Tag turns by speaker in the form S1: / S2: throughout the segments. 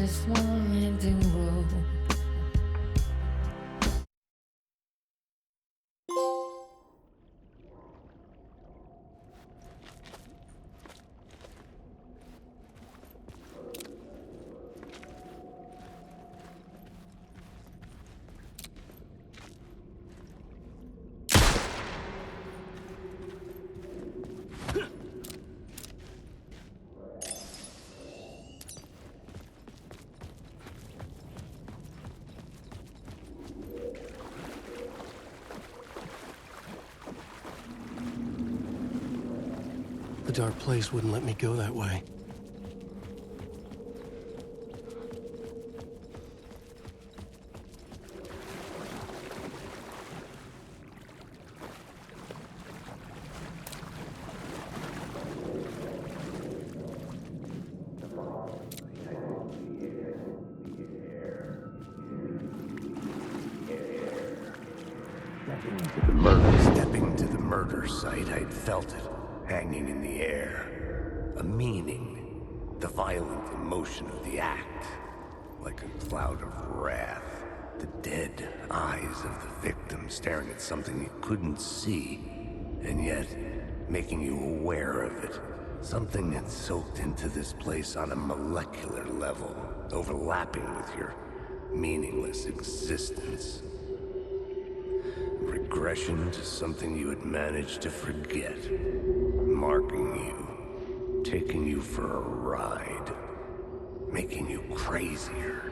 S1: this winding road.
S2: The dark place wouldn't let me go that way.
S3: Stepping to the murder site, I'd felt it, hanging in the air. A meaning, the violent emotion of the act. Like a cloud of wrath, the dead eyes of the victim staring at something you couldn't see, and yet making you aware of it. Something had soaked into this place on a molecular level, overlapping with your meaningless existence. Regression to something you had managed to forget. Marking you. Taking you for a ride. Making you crazier.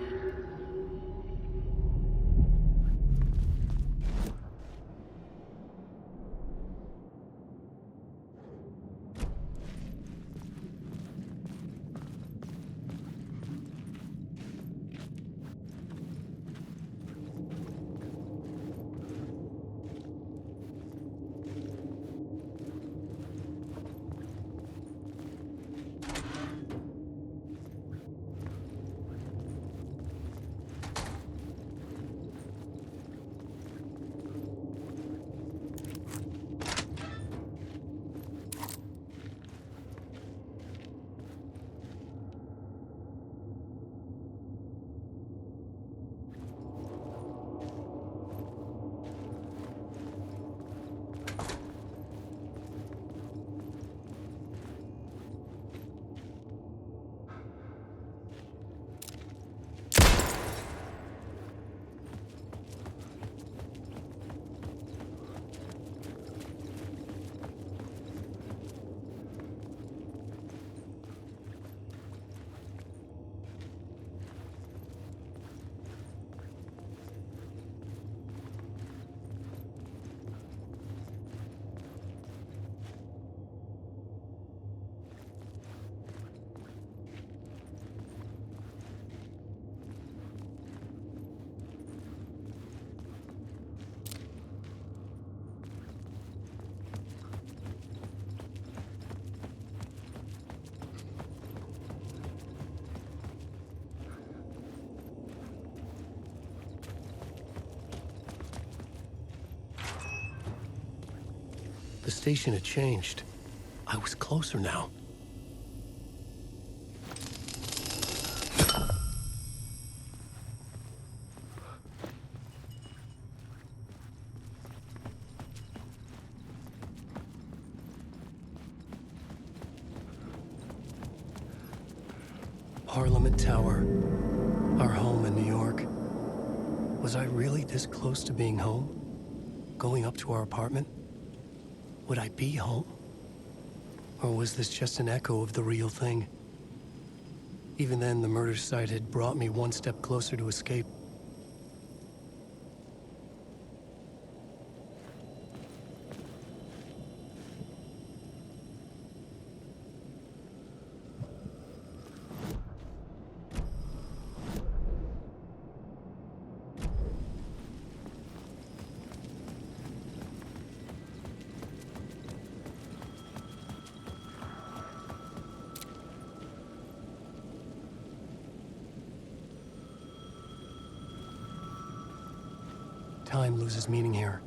S2: The station had changed. I was closer now. Parliament Tower, our home in New York. Was I really this close to being home? Going up to our apartment? Would I be home? Or was this just an echo of the real thing? Even then, the murder site had brought me one step closer to escape. Time loses meaning here.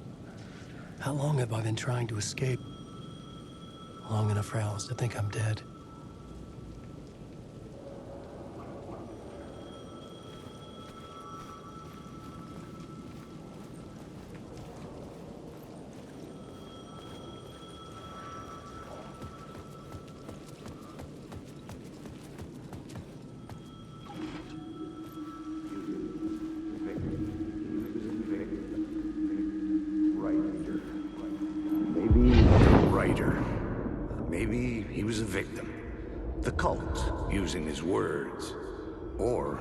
S2: How long have I been trying to escape? Long enough for Alice to think I'm dead.
S3: victim. The cult, using his words. Or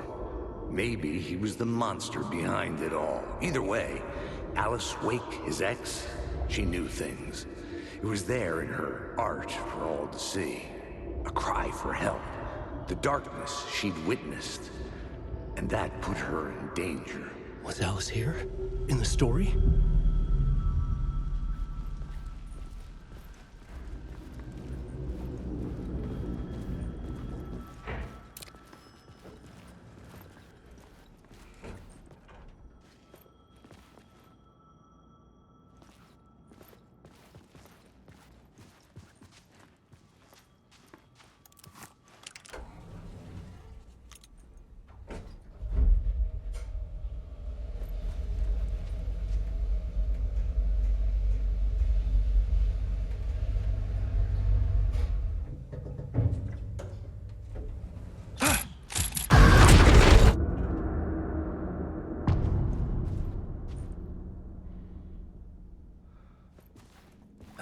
S3: maybe he was the monster behind it all. Either way, Alice Wake, his ex, she knew things. It was there in her art for all to see. A cry for help. The darkness she'd witnessed. And that put her in danger.
S2: Was Alice here? In the story?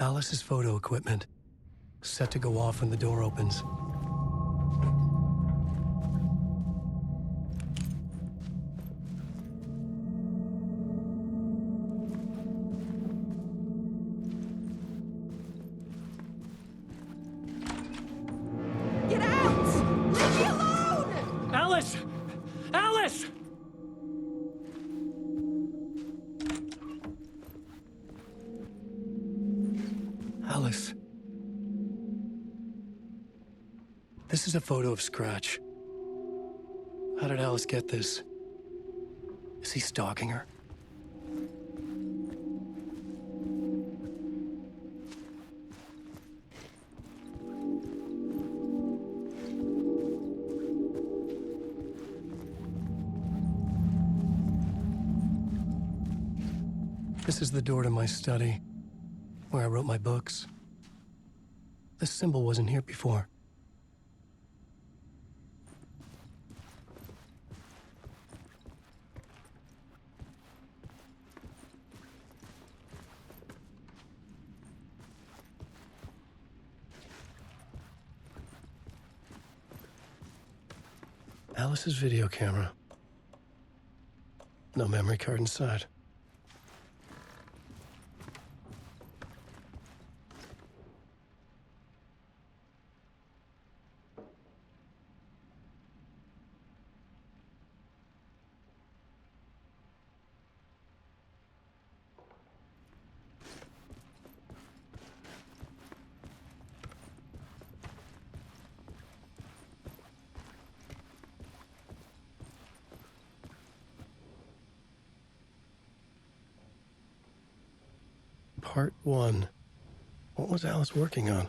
S2: Alice's photo equipment, set to go off when the door opens.
S4: Get out! Leave me alone!
S2: Alice! Alice! Alice. This is a photo of Scratch. How did Alice get this? Is he stalking her? This is the door to my study, where I wrote my books. This symbol wasn't here before. Alice's video camera. No memory card inside. Part 1. What was Alice working on?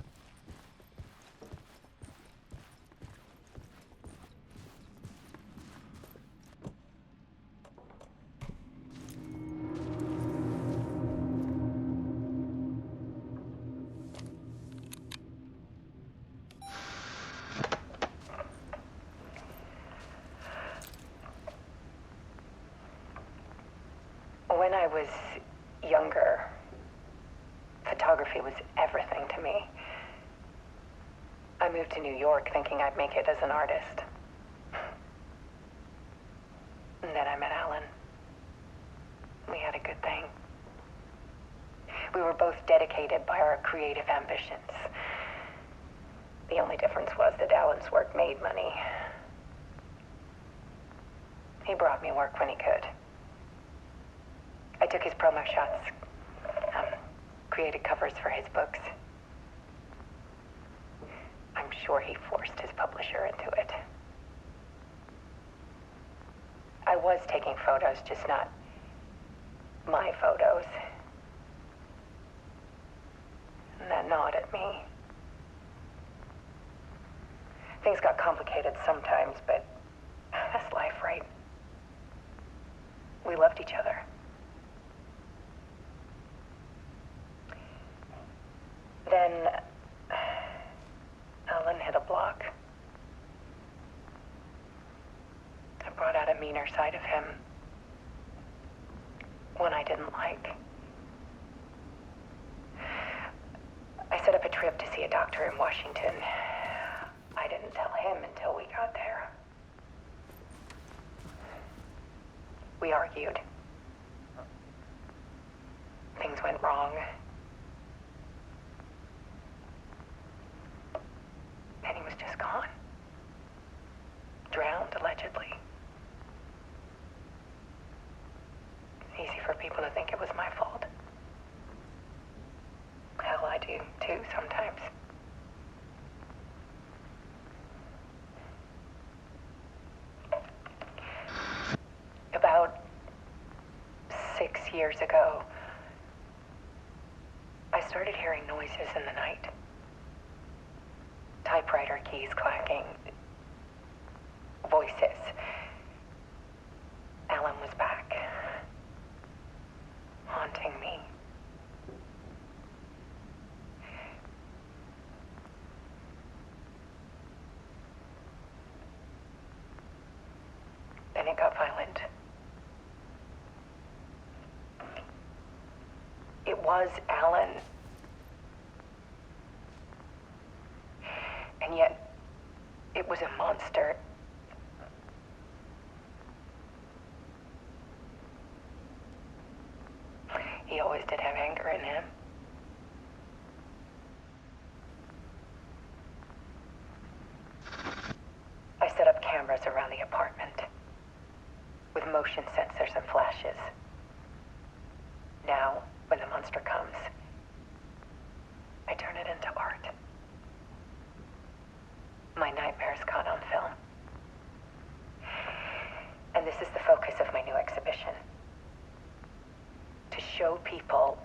S5: When I was younger, photography was everything to me. I moved to New York thinking I'd make it as an artist. And then I met Alan. We had a good thing. We were both dedicated by our creative ambitions. The only difference was that Alan's work made money. He brought me work when he could. I took his promo shots, created covers for his books. I'm sure he forced his publisher into it. I was taking photos, just not my photos. And that gnawed at me. Things got complicated sometimes, but that's life, right? We loved each other. Then Alan hit a block. I brought out a meaner side of him. One I didn't like. I set up a trip to see a doctor in Washington. argued. Things went wrong. And he was just gone. Drowned, allegedly. It's easy for people to think it was my fault. Hell, I do too sometimes. About 6 years ago, I started hearing noises in the night. Typewriter keys clacking. Voices. Alan was back. Haunting me. Then it got violent. It was Alan. And yet, it was a monster. He always did have anger in him. I set up cameras around the apartment with motion sensors and flashes. Now, when the monster comes, I turn it into art. My nightmares caught on film. And this is the focus of my new exhibition. To show people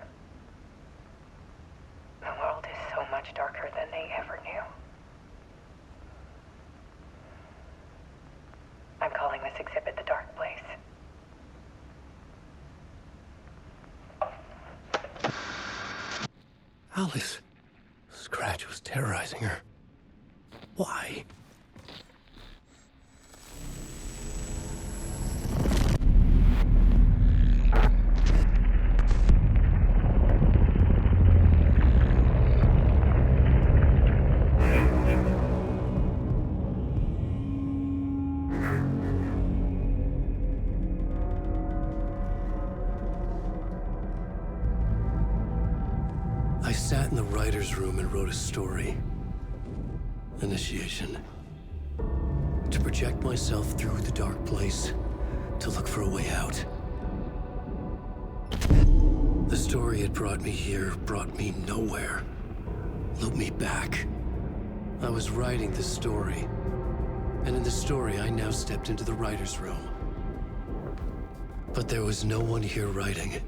S5: the world is so much darker than they ever knew. I'm calling this exhibit The Dark Place.
S2: Alice. Scratch was terrorizing her. Why? I sat in the writer's room and wrote a story. Initiation. To project myself through the dark place, to look for a way out. The story had brought me here, brought me nowhere. Looped me back. I was writing the story. And in the story, I now stepped into the writer's room. But there was no one here writing.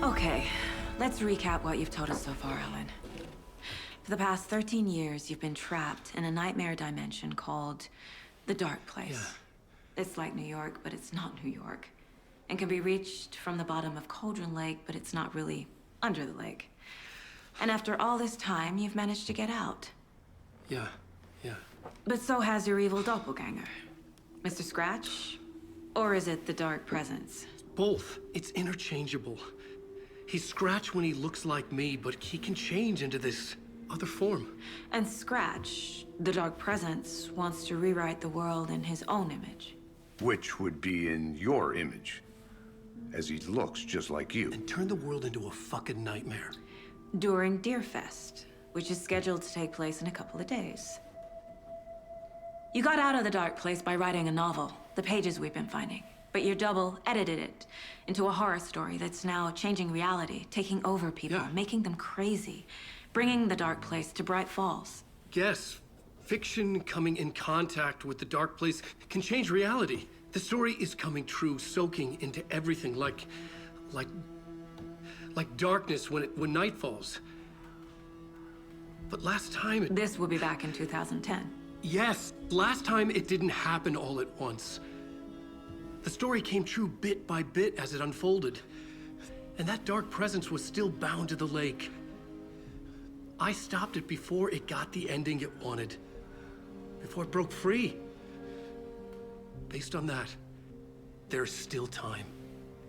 S6: Okay, let's recap what you've told us so far, Alan. For the past 13 years, you've been trapped in a nightmare dimension called the Dark Place.
S2: Yeah.
S6: It's like New York, but it's not New York. And can be reached from the bottom of Cauldron Lake, but it's not really under the lake. And after all this time, you've managed to get out.
S2: Yeah.
S6: But so has your evil doppelganger. Mr. Scratch? Or is it the Dark Presence?
S2: Both. It's interchangeable. He's Scratch when he looks like me, but he can change into this other form.
S6: And Scratch, the dark presence, wants to rewrite the world in his own image.
S3: Which would be in your image, as he looks just like you.
S2: And turn the world into a fucking nightmare.
S6: During Deerfest, which is scheduled to take place in a couple of days. You got out of the dark place by writing a novel, the pages we've been finding. But your double edited it into a horror story that's now changing reality, taking over people,
S2: Yeah.
S6: making them crazy, bringing the dark place to Bright Falls.
S2: Yes, fiction coming in contact with the dark place can change reality. The story is coming true, soaking into everything like darkness when night falls. But last time
S6: This will be back in 2010.
S2: yes, last time it didn't happen all at once. The story came true bit by bit as it unfolded. And that dark presence was still bound to the lake. I stopped it before it got the ending it wanted. Before it broke free. Based on that, there's still time.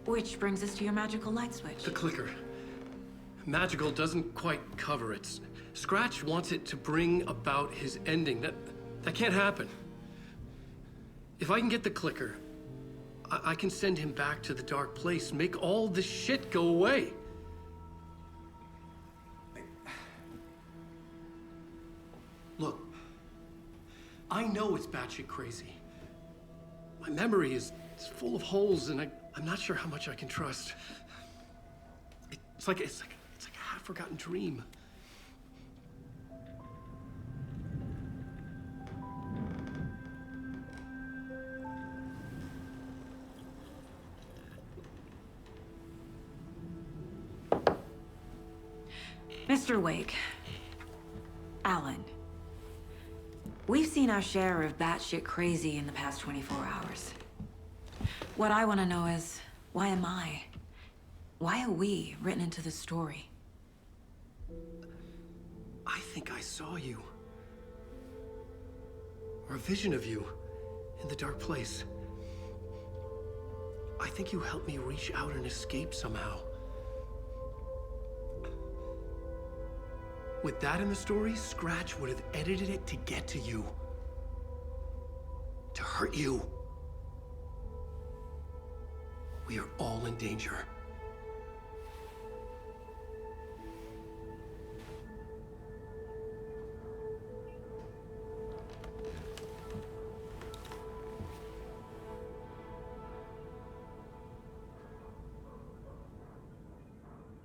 S6: Which brings us to your magical light switch.
S2: The clicker. Magical doesn't quite cover it. Scratch wants it to bring about his ending. That can't happen. If I can get the clicker, I can send him back to the dark place, make all this shit go away. Look, I know it's batshit crazy. My memory is full of holes, and I'm not sure how much I can trust. It's like a half-forgotten dream.
S6: Mr. Wake, Alan, we've seen our share of batshit crazy in the past 24 hours. What I want to know is, why am I? Why are we written into the story?
S2: I think I saw you. Or a vision of you in the dark place. I think you helped me reach out and escape somehow. With that in the story, Scratch would have edited it to get to you. To hurt you. We are all in danger.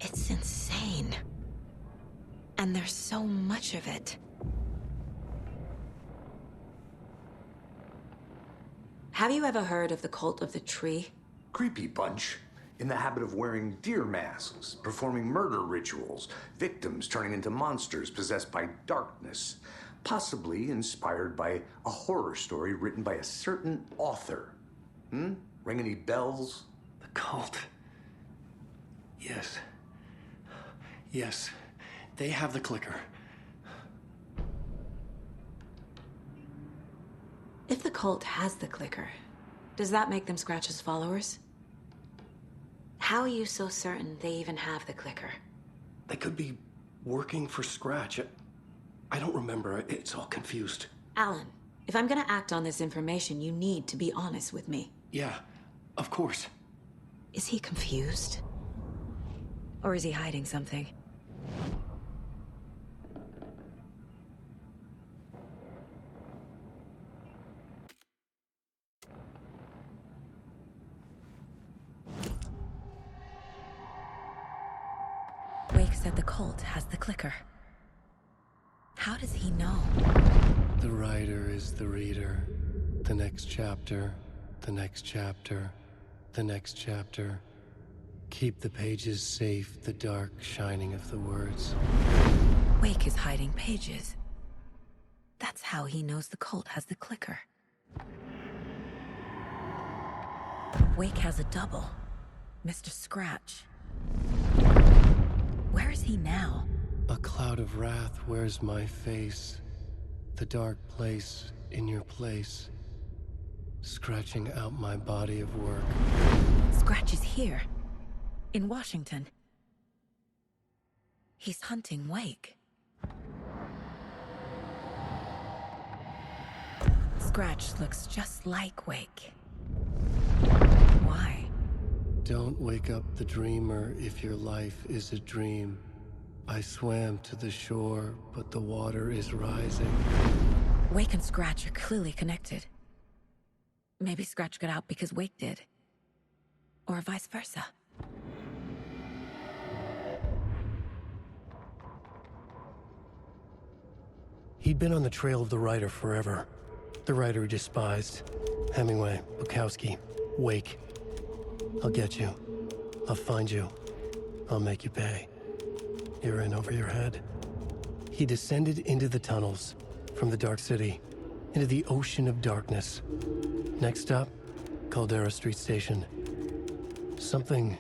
S6: It's insane. And there's so much of it. Have you ever heard of the cult of the tree?
S3: Creepy bunch. In the habit of wearing deer masks, performing murder rituals, victims turning into monsters possessed by darkness, possibly inspired by a horror story written by a certain author. Ring any bells?
S2: The cult. Yes. Yes. They have the clicker.
S6: If the cult has the clicker, does that make them Scratch's followers? How are you so certain they even have the clicker?
S2: They could be working for Scratch. I don't remember. It's all confused.
S6: Alan, if I'm gonna act on this information, you need to be honest with me.
S2: Yeah, of course.
S6: Is he confused? Or is he hiding something? Wake said the cult has the clicker. How does he know?
S2: The writer is the reader. The next chapter, the next chapter, the next chapter. Keep the pages safe, the dark shining of the words.
S6: Wake is hiding pages. That's how he knows the cult has the clicker. Wake has a double. Mr. Scratch. Where is he now?
S2: A cloud of wrath wears my face. The dark place in your place. Scratching out my body of work.
S6: Scratch is here. In Washington. He's hunting Wake.
S7: scratch looks just like Wake. Why?
S2: Don't wake up the dreamer if your life is a dream. I swam to the shore, but the water is rising.
S7: Wake and Scratch are clearly connected. Maybe Scratch got out because Wake did. Or vice versa.
S2: He'd been on the trail of the writer forever. The writer he despised. Hemingway, Bukowski, Wake. I'll get you. I'll find you. I'll make you pay. You're in over your head. He descended into the tunnels, from the Dark City, into the ocean of darkness. Next stop, Caldera Street Station. Something,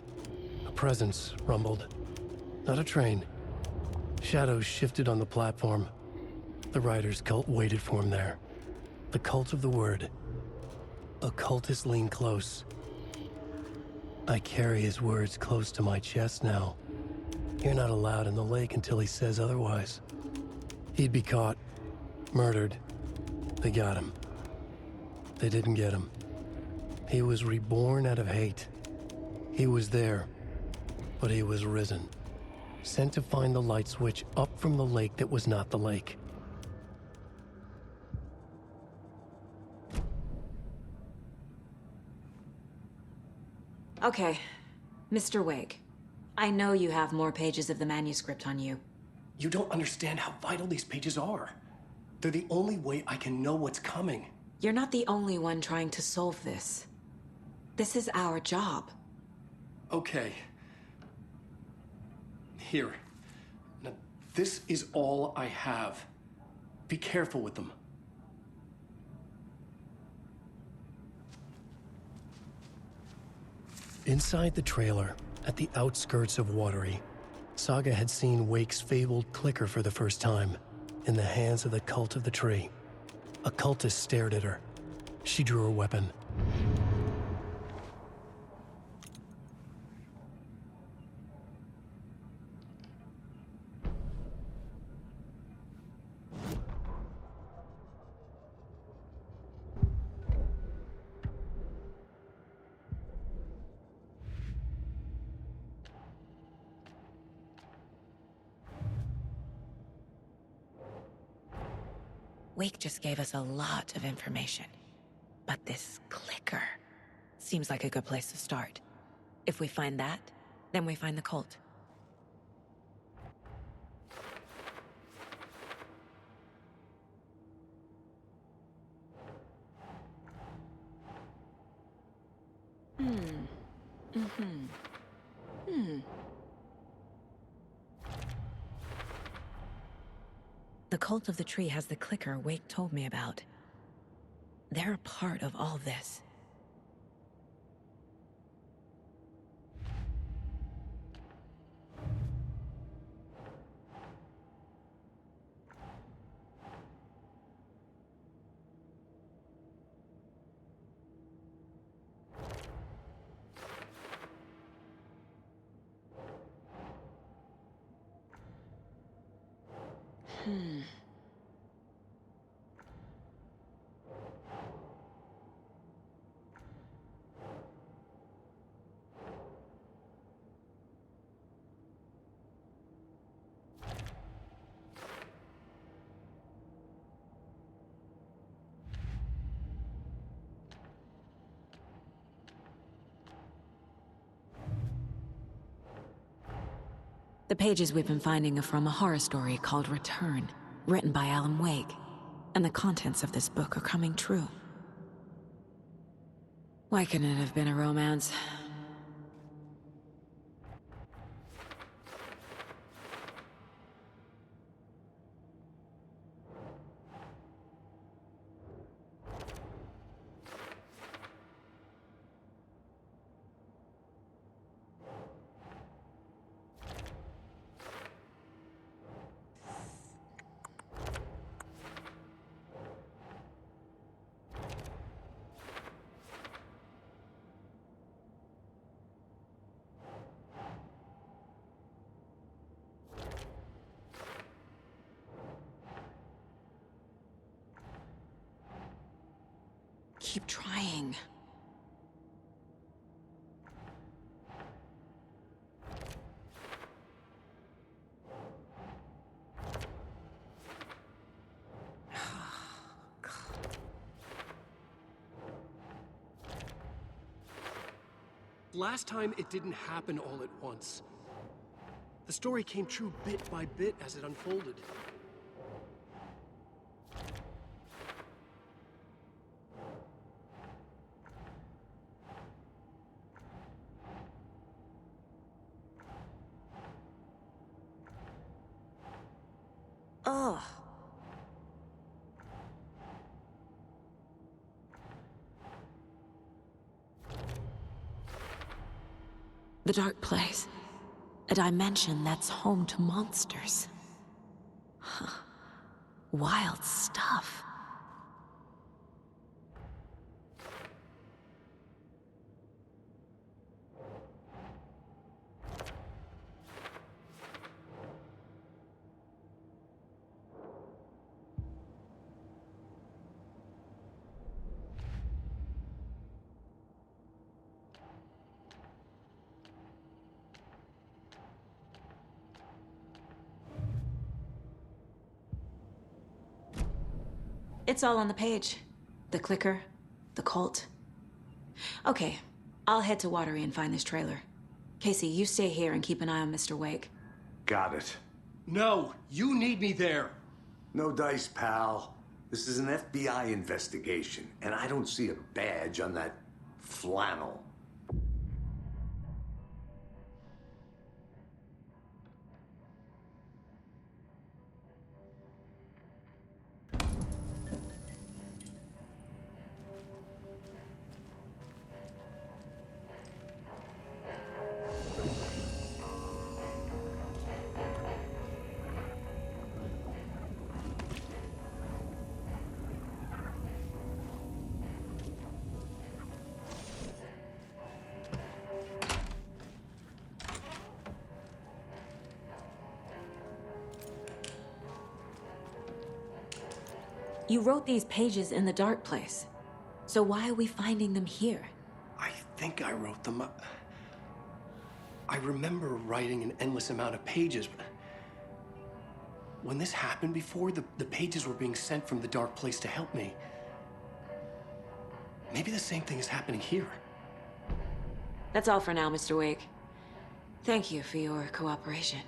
S2: a presence, rumbled. Not a train. Shadows shifted on the platform. The writer's cult waited for him there. The cult of the word. Occultists lean close. I carry his words close to my chest now. You're not allowed in the lake until he says otherwise. He'd be caught, murdered. They got him. They didn't get him. He was reborn out of hate. He was there, but he was risen. Sent to find the light switch up from the lake that was not the lake.
S6: Okay, Mr. Wake. I know you have more pages of the manuscript on you.
S2: You don't understand how vital these pages are. They're the only way I can know what's coming.
S6: You're not the only one trying to solve this. This is our job.
S2: Okay. Here. Now, this is all I have. Be careful with them. Inside the trailer, at the outskirts of Watery, Saga had seen Wake's fabled clicker for the first time, in the hands of the cult of the tree. A cultist stared at her. She drew her weapon.
S7: Wake just gave us a lot of information. But this clicker seems like a good place to start. If we find that, then we find the cult. The cult of the tree has the clicker Wake told me about. They're a part of all this. The pages we've been finding are from a horror story called Return, written by Alan Wake. And the contents of this book are coming true. Why couldn't it have been a romance? keep trying.
S2: Last time, it didn't happen all at once. The story came true bit by bit as it unfolded.
S7: Ugh. The dark place. A dimension that's home to monsters. Huh. Wild stuff.
S6: It's all on the page. The clicker, the cult. Okay, I'll head to Watery and find this trailer. Casey, you stay here and keep an eye on Mr. Wake.
S3: Got it.
S2: No, you need me there.
S3: No dice, pal. This is an FBI investigation, and I don't see a badge on that flannel.
S6: You wrote these pages in the dark place. So why are we finding them here?
S2: I think I wrote them. I remember writing an endless amount of pages. When this happened before, the pages were being sent from the dark place to help me. Maybe the same thing is happening here.
S6: That's all for now, Mr. Wake. Thank you for your cooperation.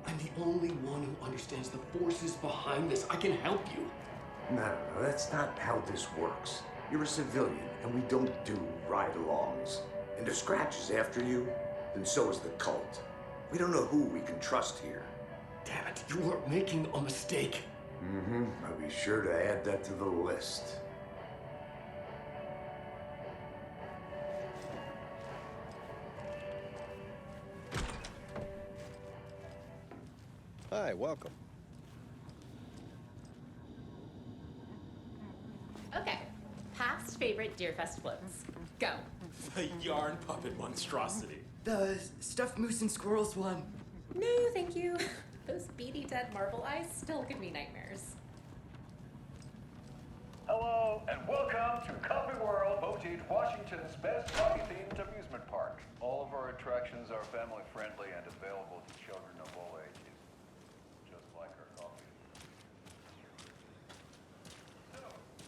S2: I'm the only one who understands the forces behind this. I can help you.
S3: No, that's not how this works. You're a civilian, and we don't do ride-alongs. And if Scratch is after you, then so is the cult. We don't know who we can trust here.
S2: Damn it, you are making a mistake.
S3: Mm-hmm. I'll be sure to add that to the list.
S8: Hi, welcome.
S9: Okay, past favorite Deerfest floats. Go.
S10: The yarn puppet monstrosity.
S4: The stuffed moose and squirrels one.
S9: No, thank you. Those beady dead marble eyes still give me nightmares.
S11: Hello, and welcome to Coffee World, Motive, Washington's best coffee-themed amusement park. All of our attractions are family-friendly and available to children of all ages, just like our coffee. So,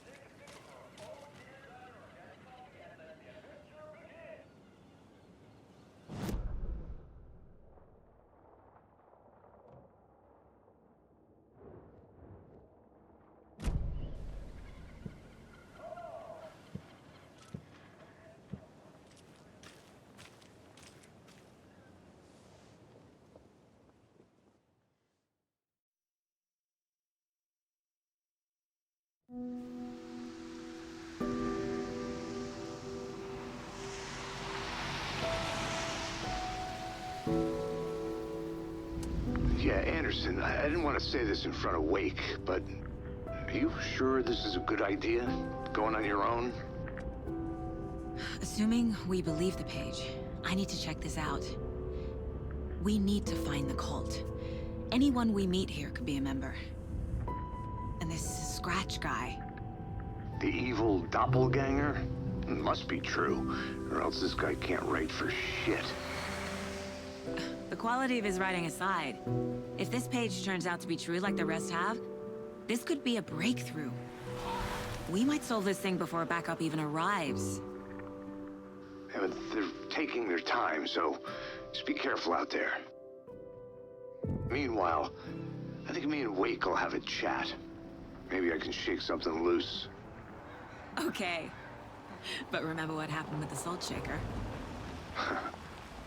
S11: take a seat for all kids on organic coffee and let the adventure begin.
S3: Yeah, Anderson, I didn't want to say this in front of Wake, but are you sure this is a good idea? Going on your own?
S6: Assuming we believe the page, I need to check this out. We need to find the cult. Anyone we meet here could be a member. And this Scratch guy.
S3: The evil doppelganger? Must be true, or else this guy can't write for shit.
S6: The quality of his writing aside, if this page turns out to be true like the rest have, this could be a breakthrough. We might solve this thing before backup even arrives.
S3: Yeah, but they're taking their time, so just be careful out there. Meanwhile, I think me and Wake will have a chat. Maybe I can shake something loose.
S6: Okay. But remember what happened with the salt shaker?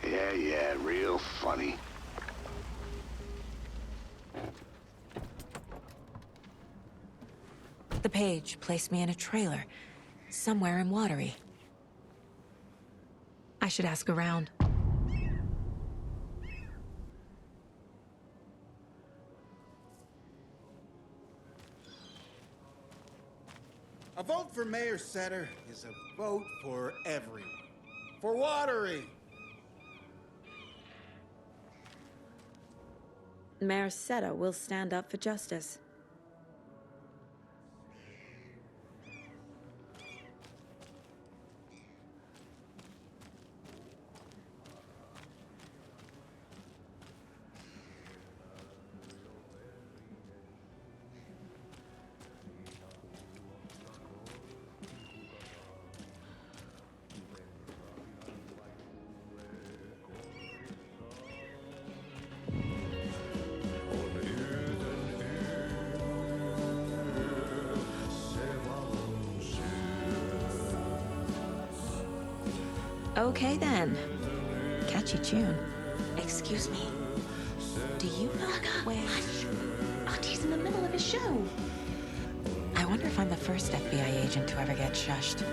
S3: Yeah, real funny.
S7: The page placed me in a trailer, somewhere in Watery. I should ask around.
S8: A vote for Mayor Setter is a vote for everyone. For Watery!
S6: Mayor Seta will stand up for justice. Okay then. Catchy tune.
S7: Excuse me. Do you know where...
S9: He's in the middle of his show.
S7: I wonder if I'm the first FBI agent to ever get shushed.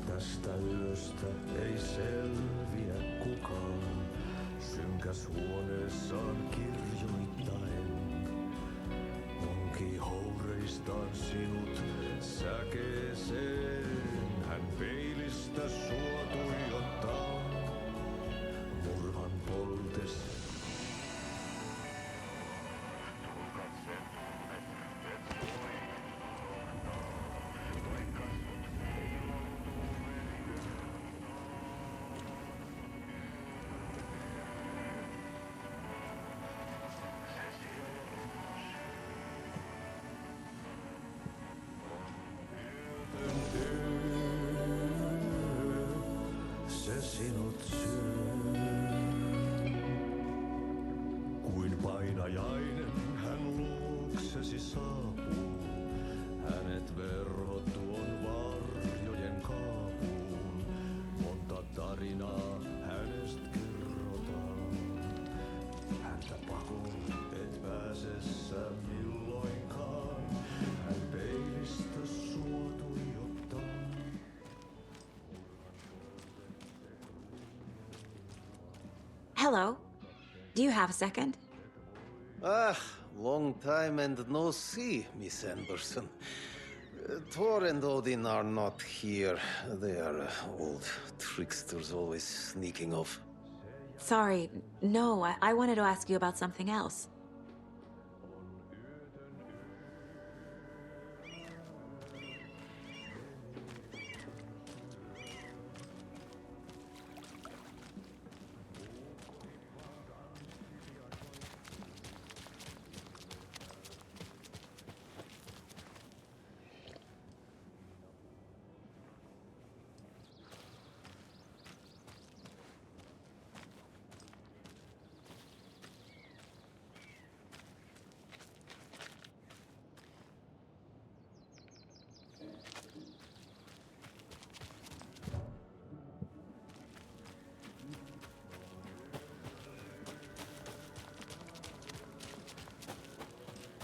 S12: Tästä yöstä ei selviä kukaan, synkäs huoneessaan kirjoittain. Onki houreistaan sinut säkeeseen, hän peilistä sua tuijottaa, murhan poltessa. Sinut syö. Kuin painajainen hän luoksesi saapuu. Hänet verhot tuon varjojen kaapuun. Monta tarinaa hänestä kerrotaan. Häntä pakoon et pääsessä milloinkaan. Hän peilistä sua tuijottaa.
S6: Hello. Do you have a second?
S13: Ah, long time and no see, Miss Anderson. Thor and Odin are not here. They are old tricksters always sneaking off.
S6: Sorry, no, I wanted to ask you about something else.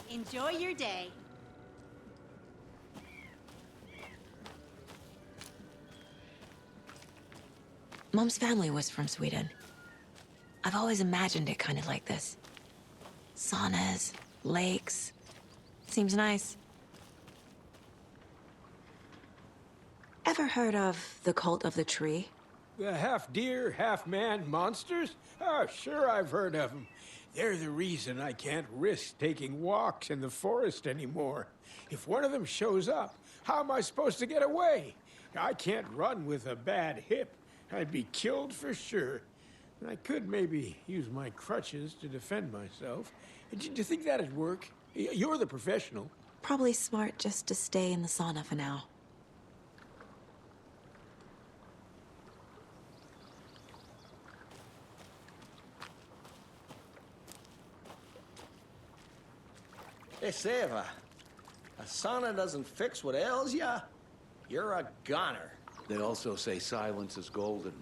S14: Enjoy your day.
S7: Mom's family was from Sweden. I've always imagined it kind of like this. Saunas, lakes. Seems nice. Ever heard of the cult of the tree?
S15: The half-deer, half-man monsters? Oh, sure I've heard of them. They're the reason I can't risk taking walks in the forest anymore. If one of them shows up, how am I supposed to get away? I can't run with a bad hip. I'd be killed for sure. I could maybe use my crutches to defend myself. Do you think that'd work? You're the professional.
S6: Probably smart just to stay in the sauna for now.
S16: Hey, Seva, a sauna doesn't fix what ails ya? You're a goner.
S17: They also say silence is golden.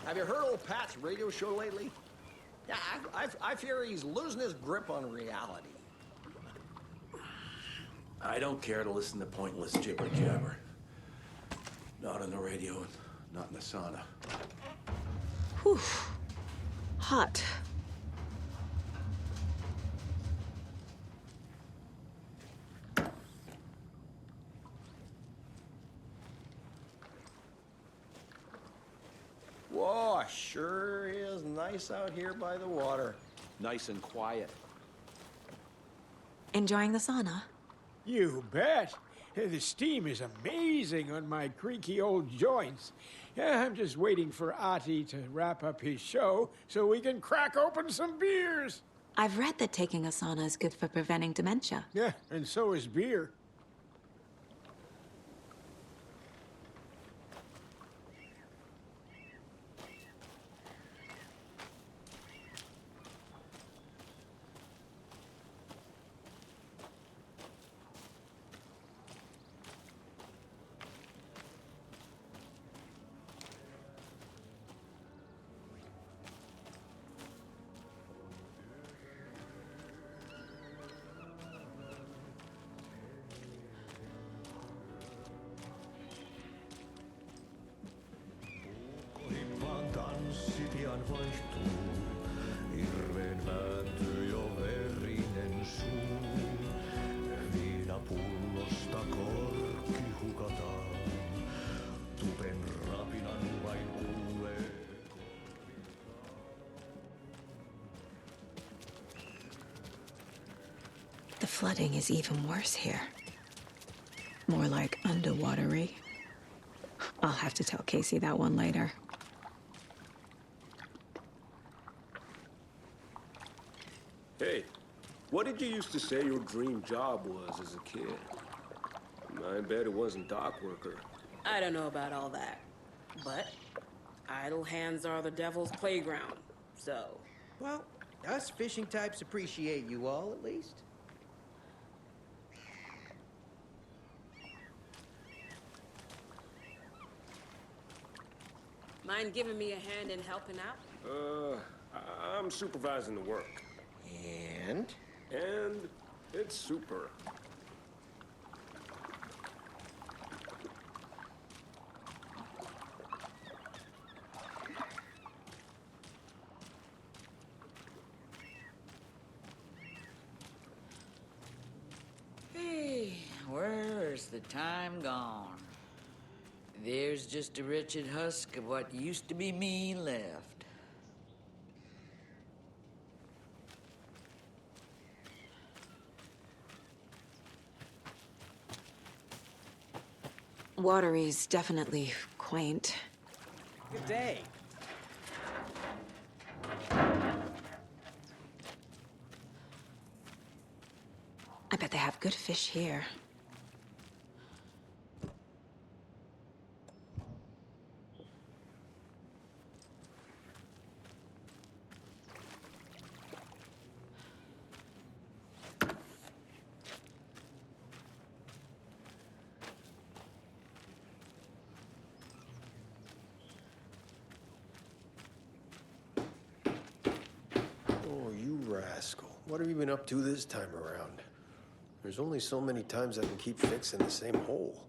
S16: Have you heard old Pat's radio show lately? Yeah, I fear he's losing his grip on reality.
S17: I don't care to listen to pointless jibber-jabber. Not on the radio, not in the sauna.
S6: Whew. Hot.
S16: Whoa, sure is nice out here by the water.
S17: Nice and quiet.
S6: Enjoying the sauna?
S15: You bet. The steam is amazing on my creaky old joints. Yeah, I'm just waiting for Ati to wrap up his show so we can crack open some beers.
S6: I've read that taking a sauna is good for preventing dementia.
S15: Yeah, and so is beer.
S12: Vaan tanssi pian vaihtuu, hirveen vääntyy jo verinen suu. Viinapullosta korkki hukataan, tupen rapinan vain kuulee.
S6: The flooding is even worse here. More like underwatery. I'll have to tell Casey that one later.
S18: Hey, what did you used to say your dream job was as a kid? I bet it wasn't dock worker.
S19: I don't know about all that, but idle hands are the devil's playground, so...
S4: Well, us fishing types appreciate you all, at least.
S19: Mind giving me a hand in helping out?
S18: I'm supervising the work.
S16: And?
S18: And it's super.
S1: the time gone. There's just a wretched husk of what used to be me left.
S6: Watery's definitely quaint.
S4: Good day.
S6: I bet they have good fish here.
S20: Oh, you rascal. What have you been up to this time around? There's only so many times I can keep fixing the same hole.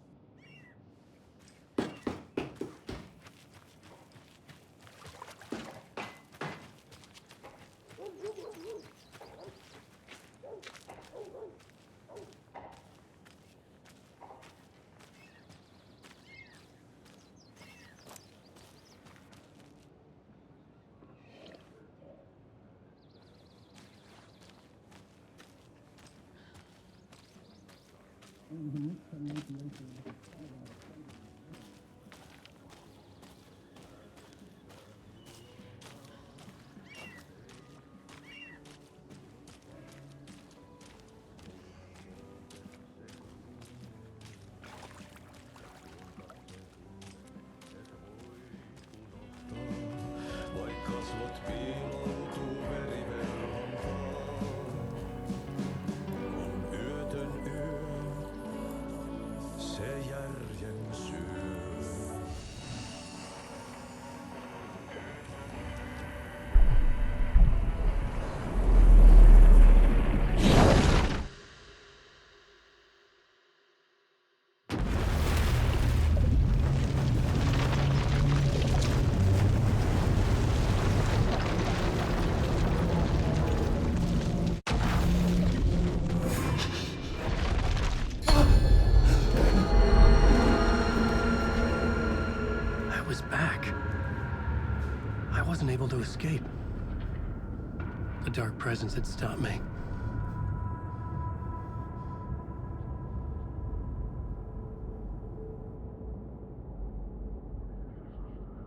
S2: Able to escape. A dark presence had stopped me.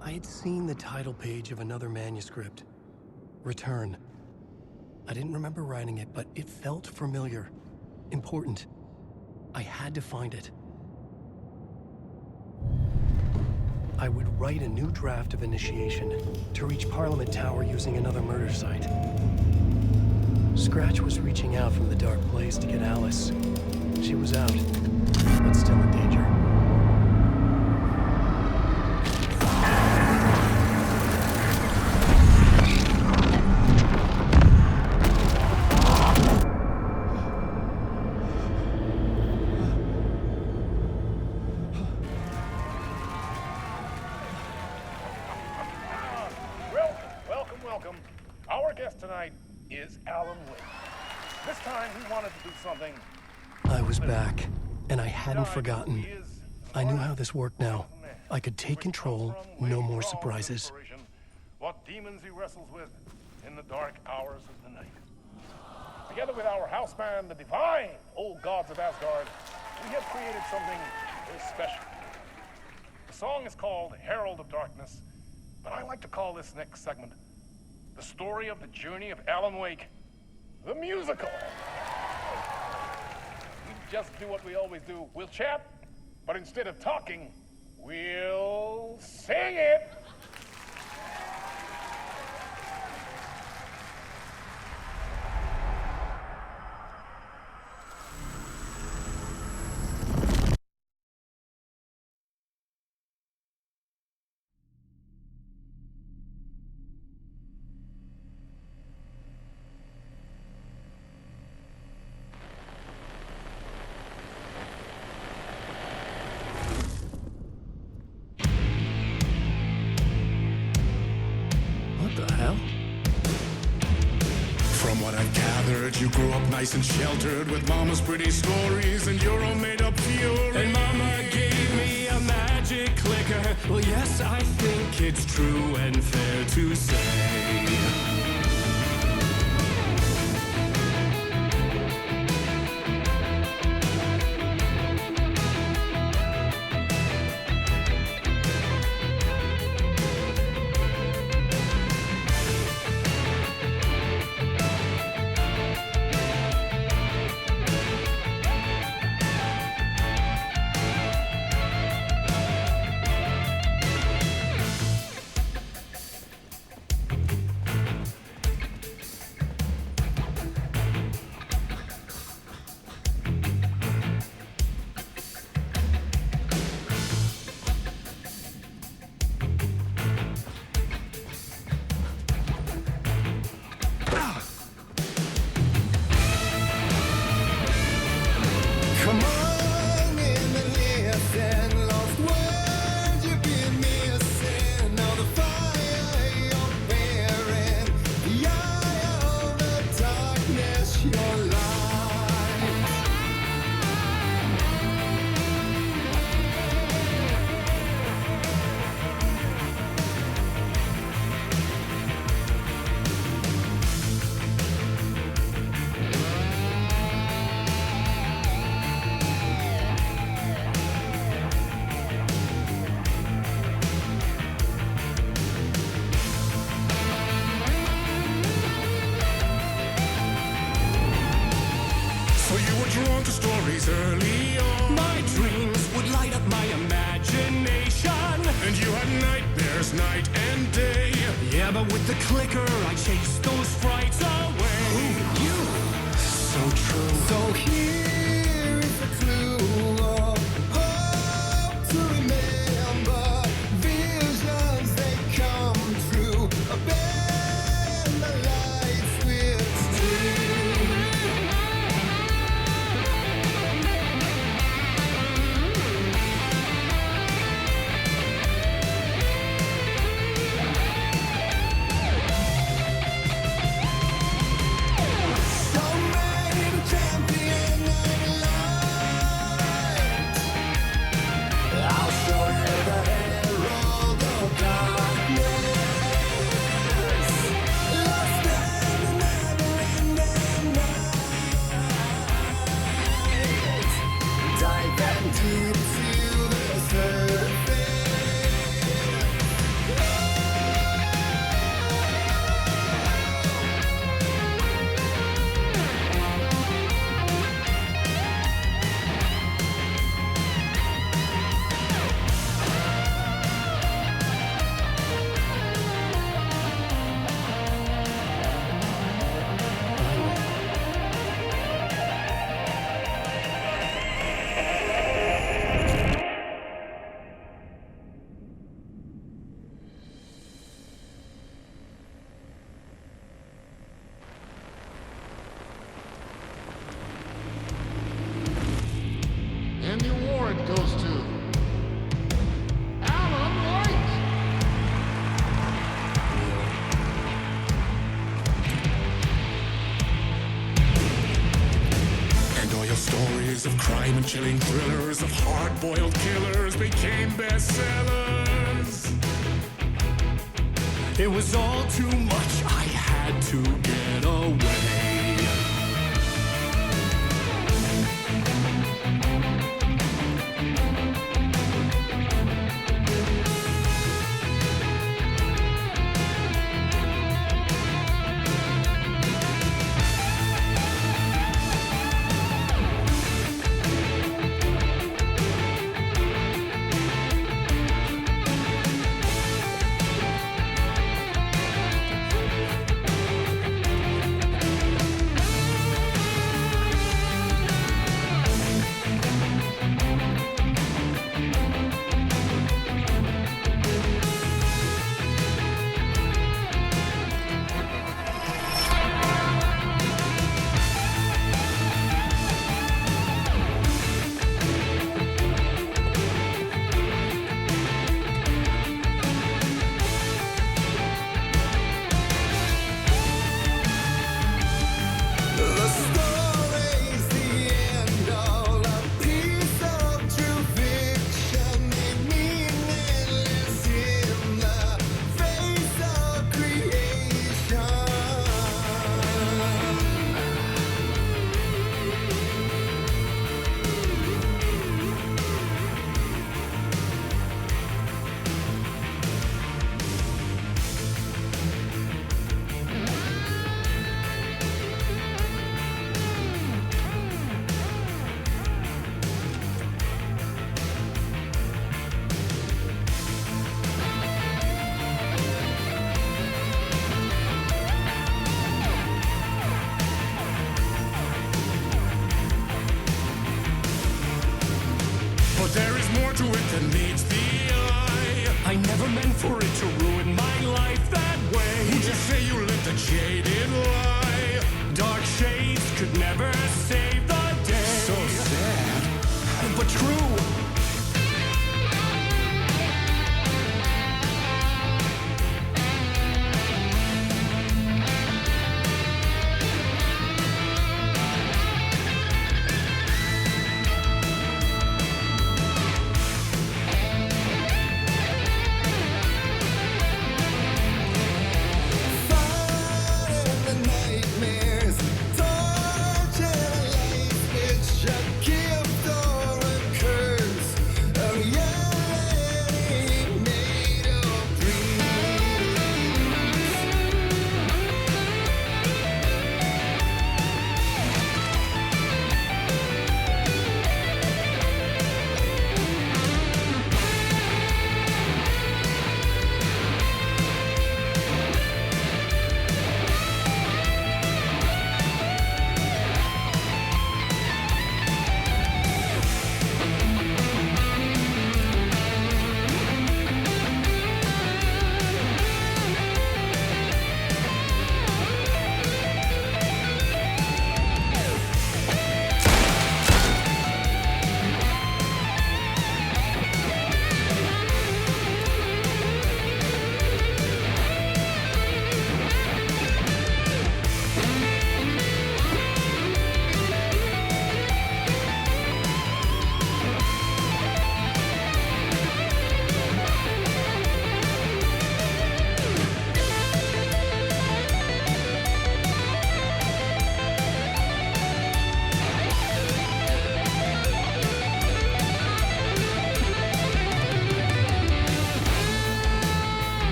S2: I had seen the title page of another manuscript, Return. I didn't remember writing it, but it felt familiar, important. I had to find it. I would write a new draft of initiation to reach Parliament Tower using another murder site. Scratch was reaching out from the dark place to get Alice. She was out, but still in danger.
S21: Welcome. Our guest tonight is Alan Wake. This time he wanted to do something.
S2: I was back, and I hadn't forgotten. I knew how this worked now. I could take control, no more surprises.
S21: What demons he wrestles with in the dark hours of the night. Together with our house band, the divine old gods of Asgard, we have created something very special. The song is called Herald of Darkness, but I like to call this next segment the story of the journey of Alan Wake, the musical. We just do what we always do. We'll chat, but instead of talking, we'll sing it. From what I've gathered, you grew up nice and sheltered with mama's pretty stories and your own made-up fury.
S12: And mama gave me a magic clicker. Well, yes, I think it's true and fair to say.
S21: Drawn to stories early on.
S12: My dreams would light up my imagination.
S21: And you had nightmares night and day.
S12: Yeah, but with the clicker, I chased those frights away.
S21: Ooh, you. So true.
S12: So here is a clue of hope to remember. Visions, they come true. Bend the lights with steel.
S21: And the award goes to Alan White. And all your stories of crime and chilling thrillers of hard-boiled killers became bestsellers.
S12: It was all too much, I had to get away. jaded lie. Dark shades could never save the day. So sad, but true.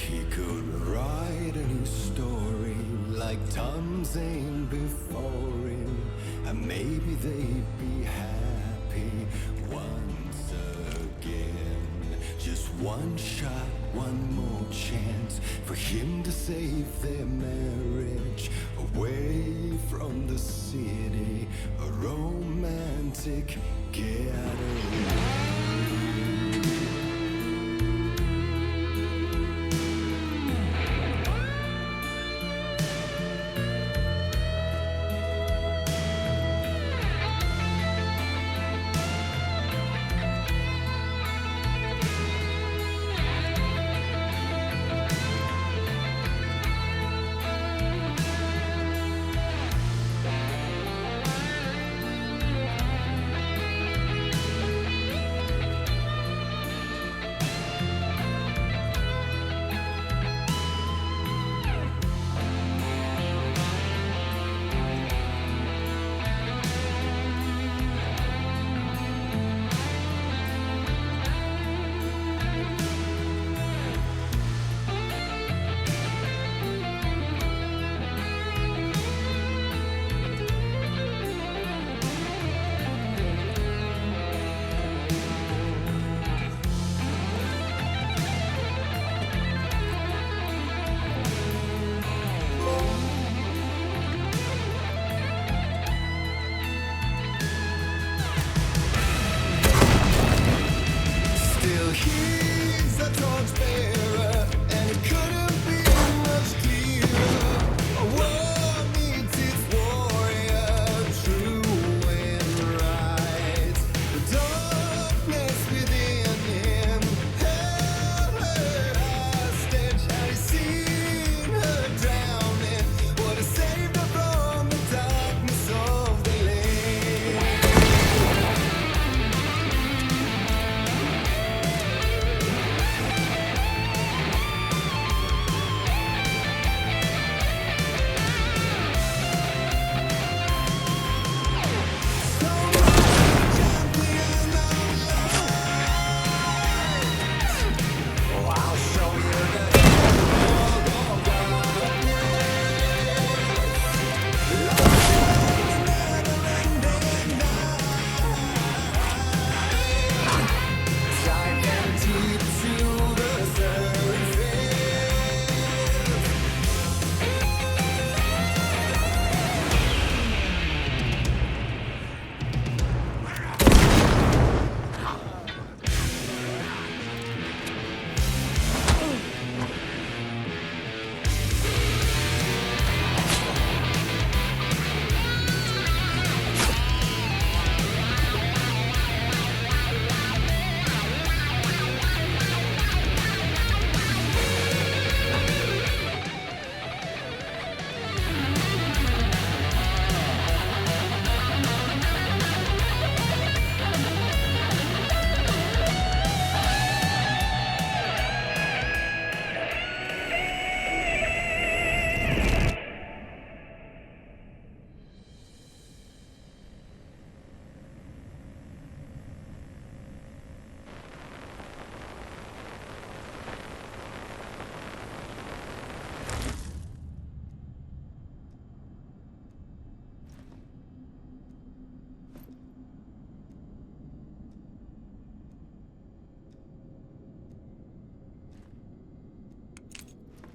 S12: he could write a new story like Tom Zane before him, and maybe they'd be happy once again. Just one shot, one more chance for him to save their marriage away from the city, a romantic getaway.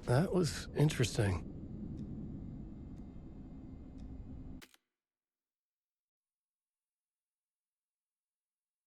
S2: That was interesting.